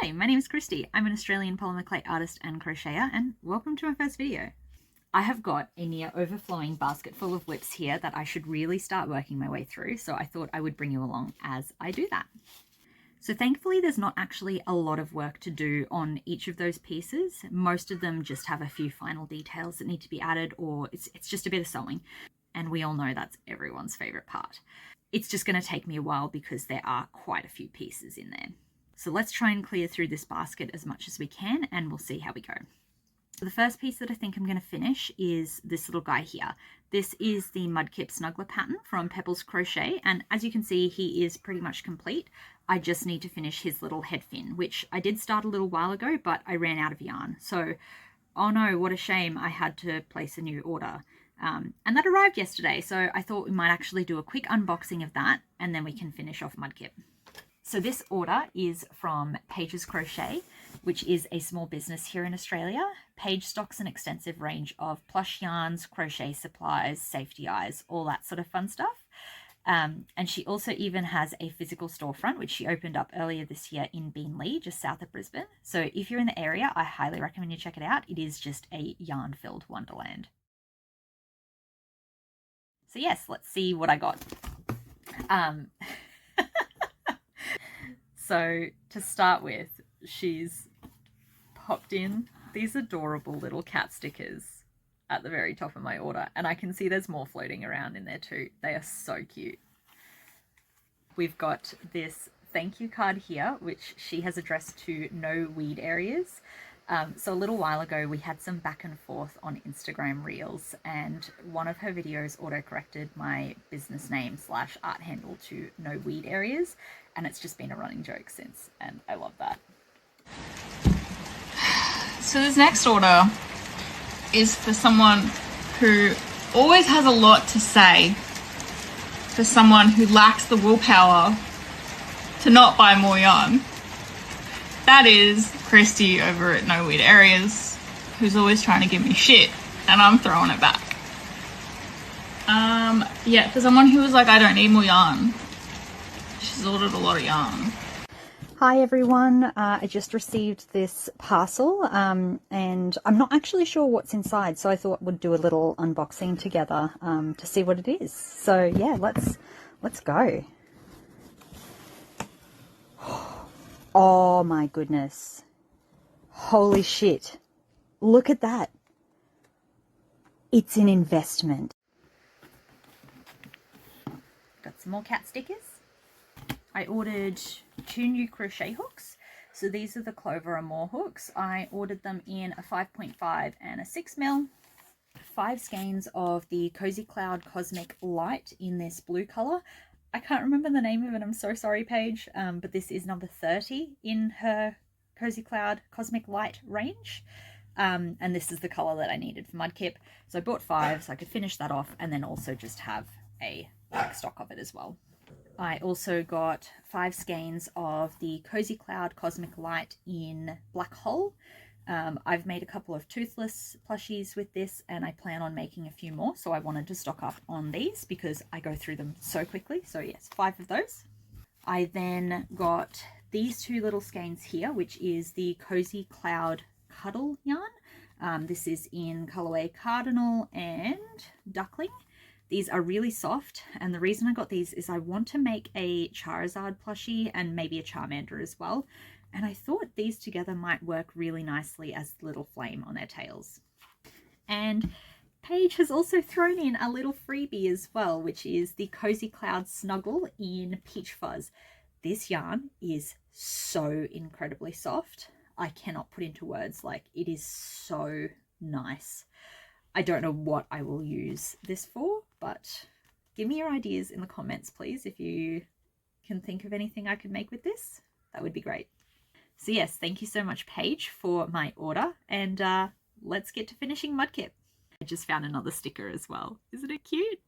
Hi, my name is Kristy. I'm an Australian polymer clay artist and crocheter, and welcome to my first video. I have got a near overflowing basket full of whips here that I should really start working my way through, so I thought I would bring you along as I do that. So thankfully there's not actually a lot of work to do on each of those pieces. Most of them just have a few final details that need to be added, or it's just a bit of sewing. And we all know that's everyone's favourite part. It's just going to take me a while because there are quite a few pieces in there. So let's try and clear through this basket as much as we can and we'll see how we go. So the first piece that I think I'm going to finish is this little guy here. This is the Mudkip Snuggler pattern from Pebbles Crochet, and as you can see he is pretty much complete. I just need to finish his little head fin, which I did start a little while ago, but I ran out of yarn. So, oh no, what a shame, I had to place a new order. And that arrived yesterday, so I thought we might actually do a quick unboxing of that and then we can finish off Mudkip. So this order is from Pages Crochet, which is a small business here in Australia. Paige stocks an extensive range of plush yarns, crochet supplies, safety eyes, all that sort of fun stuff. And she also even has a physical storefront, which she opened up earlier this year in Beenleigh, just south of Brisbane. So if you're in the area, I highly recommend you check it out. It is just a yarn-filled wonderland. So yes, let's see what I got. So to start with, she's popped in these adorable little cat stickers at the very top of my order, and I can see there's more floating around in there too. They are so cute. We've got this thank you card here, which she has addressed to no weed areas. So a little while ago we had some back and forth on Instagram Reels, and one of her videos auto-corrected my business name / art handle to no weed areas, and it's just been a running joke since, and I love that. So this next order is for someone who always has a lot to say, for someone who lacks the willpower to not buy more yarn. That is Kristy over at No Weed Areas, who's always trying to give me shit, and I'm throwing it back. Yeah, for someone who was like, I don't need more yarn. She's ordered a lot of yarn. Hi everyone, I just received this parcel and I'm not actually sure what's inside, so I thought we'd do a little unboxing together to see what it is. So yeah, let's go. Oh my goodness. Holy shit. Look at that. It's an investment. Got some more cat stickers. I ordered 2 new crochet hooks. So these are the Clover and More hooks. I ordered them in a 5.5 and a 6mm. 5 skeins of the Cozy Cloud Cosmic Light in this blue colour. I can't remember the name of it, I'm so sorry Paige, but this is number 30 in her Cozy Cloud Cosmic Light range. And this is the colour that I needed for Mudkip. So I bought 5 so I could finish that off and then also just have a stock of it as well. I also got 5 skeins of the Cozy Cloud Cosmic Light in Black Hole. I've made a couple of toothless plushies with this and I plan on making a few more, so I wanted to stock up on these because I go through them so quickly. So yes, 5 of those. I then got these 2 little skeins here, which is the Cozy Cloud Cuddle yarn. This is in colorway Cardinal and Duckling. These are really soft, and the reason I got these is I want to make a Charizard plushie and maybe a Charmander as well. And I thought these together might work really nicely as little flame on their tails. And Paige has also thrown in a little freebie as well, which is the Cozy Cloud Snuggle in Peach Fuzz. This yarn is so incredibly soft. I cannot put into words, like it is so nice. I don't know what I will use this for, but give me your ideas in the comments, please, if you can think of anything I could make with this. That would be great. So yes, thank you so much, Paige, for my order, and let's get to finishing Mudkip. I just found another sticker as well. Isn't it cute?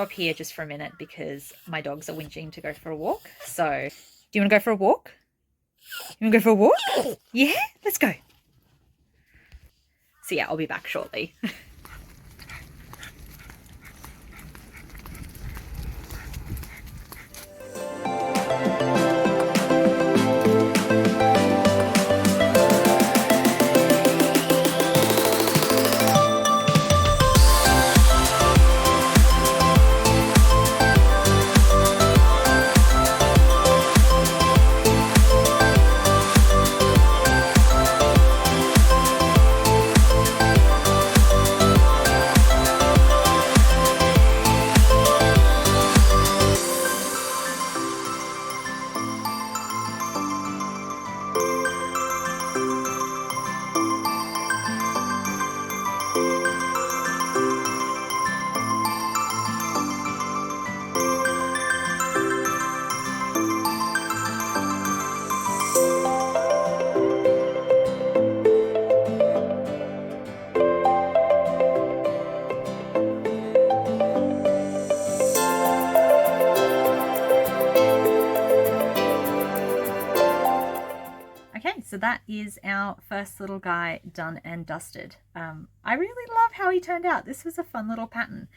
stop here just for a minute because my dogs are whinging to go for a walk. So, do you want to go for a walk? You want to go for a walk? Yeah, let's go. So yeah, I'll be back shortly. So that is our first little guy done and dusted. I really love how he turned out. This was a fun little pattern.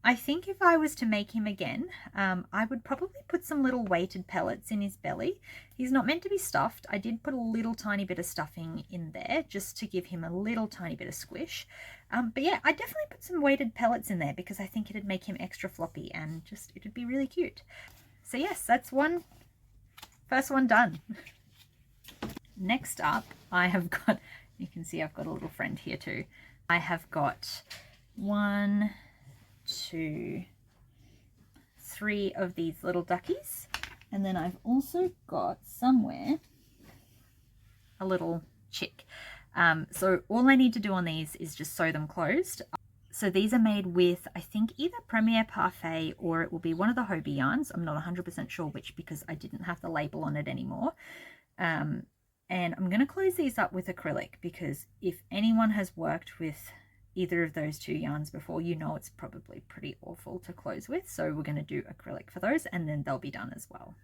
I think if I was to make him again, I would probably put some little weighted pellets in his belly. He's not meant to be stuffed. I did put a little tiny bit of stuffing in there just to give him a little tiny bit of squish. But yeah, I definitely put some weighted pellets in there because I think it'd make him extra floppy and just it'd be really cute. So yes, that's first one done. Next up, I have got, you can see I've got a little friend here too. I have got 1, 2, 3 of these little duckies. And then I've also got somewhere a little chick. So all I need to do on these is just sew them closed. So these are made with, I think, either Premier Parfait or it will be one of the Hobie yarns. I'm not 100% sure which because I didn't have the label on it anymore. And I'm going to close these up with acrylic because if anyone has worked with either of those two yarns before, you know it's probably pretty awful to close with. So we're going to do acrylic for those and then they'll be done as well.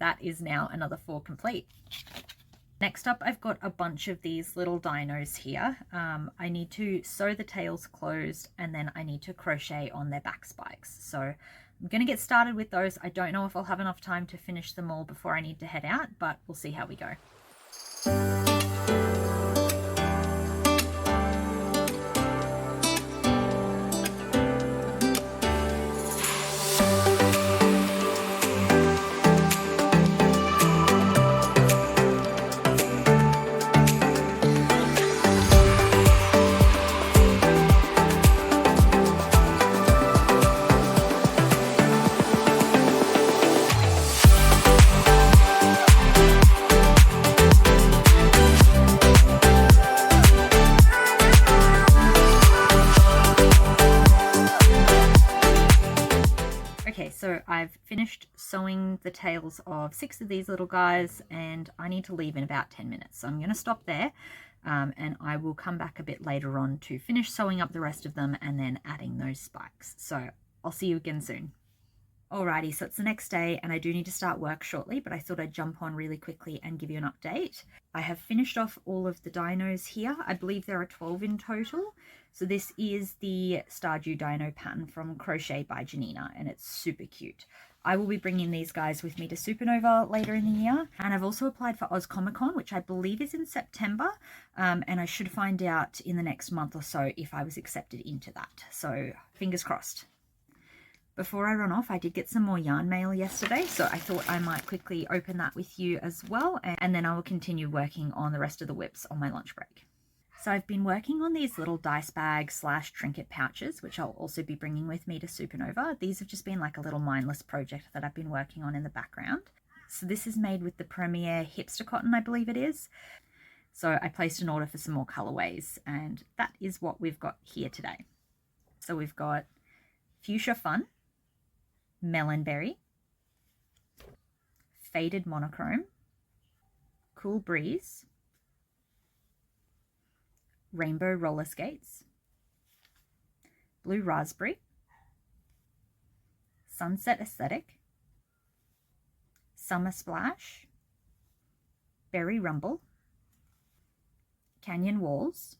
That is now another 4 complete. Next up, I've got a bunch of these little dinos here. I need to sew the tails closed and then I need to crochet on their back spikes. So I'm going to get started with those. I don't know if I'll have enough time to finish them all before I need to head out, but we'll see how we go. I've finished sewing the tails of 6 of these little guys, and I need to leave in about 10 minutes. So I'm going to stop there, and I will come back a bit later on to finish sewing up the rest of them and then adding those spikes. So I'll see you again soon. Alrighty, so it's the next day and I do need to start work shortly, but I thought I'd jump on really quickly and give you an update. I have finished off all of the dinos here. I believe there are 12 in total. So this is the Stardew Dino pattern from Crochet by Janina, and it's super cute. I will be bringing these guys with me to Supernova later in the year. And I've also applied for Oz Comic Con, which I believe is in September. And I should find out in the next month or so if I was accepted into that. So fingers crossed. Before I run off, I did get some more yarn mail yesterday, so I thought I might quickly open that with you as well, and then I will continue working on the rest of the whips on my lunch break. So I've been working on these little dice bags / trinket pouches, which I'll also be bringing with me to Supernova. These have just been like a little mindless project that I've been working on in the background. So this is made with the Premier Hipster Cotton, I believe it is. So I placed an order for some more colorways, and that is what we've got here today. So we've got Fuchsia Fun, Melonberry, Faded Monochrome, Cool Breeze, Rainbow Roller Skates, Blue Raspberry, Sunset Aesthetic, Summer Splash, Berry Rumble, Canyon Walls,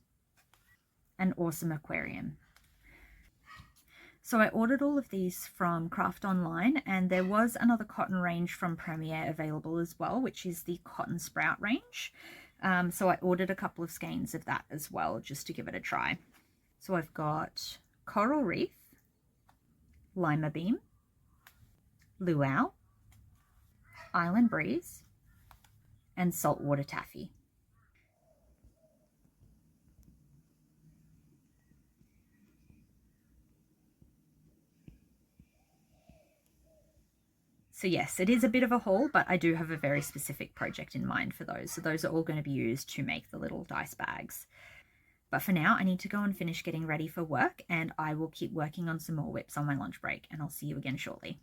and Awesome Aquarium. So I ordered all of these from Craft Online, and there was another cotton range from Premier available as well, which is the Cotton Sprout range. So I ordered a couple of skeins of that as well, just to give it a try. So I've got Coral Reef, Lima Beam, Luau, Island Breeze, and Saltwater Taffy. So yes, it is a bit of a haul, but I do have a very specific project in mind for those. So those are all going to be used to make the little dice bags. But for now, I need to go and finish getting ready for work, and I will keep working on some more whips on my lunch break, and I'll see you again shortly.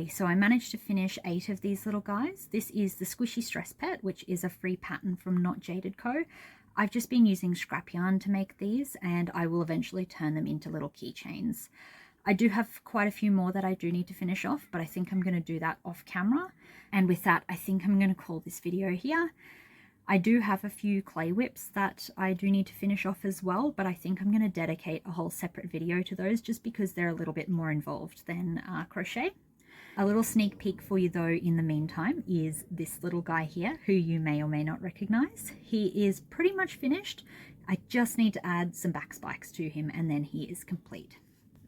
So I managed to finish 8 of these little guys. This is the Squishy Stress Pet, which is a free pattern from Not Jaded Co. I've just been using scrap yarn to make these, and I will eventually turn them into little keychains. I do have quite a few more that I do need to finish off, but I think I'm going to do that off camera. And with that, I think I'm going to call this video here. I do have a few clay whips that I do need to finish off as well, but I think I'm going to dedicate a whole separate video to those just because they're a little bit more involved than crochet. A little sneak peek for you though in the meantime is this little guy here who you may or may not recognize. He is pretty much finished. I just need to add some back spikes to him and then he is complete.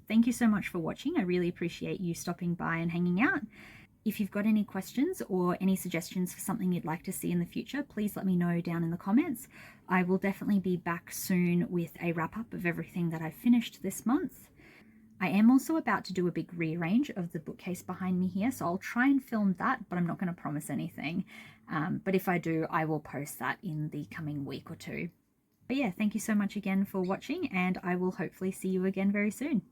Thank you so much for watching. I really appreciate you stopping by and hanging out. If you've got any questions or any suggestions for something you'd like to see in the future, please let me know down in the comments. I will definitely be back soon with a wrap up of everything that I've finished this month. I am also about to do a big rearrange of the bookcase behind me here, so I'll try and film that, but I'm not going to promise anything. But if I do, I will post that in the coming week or two. But yeah, thank you so much again for watching, and I will hopefully see you again very soon.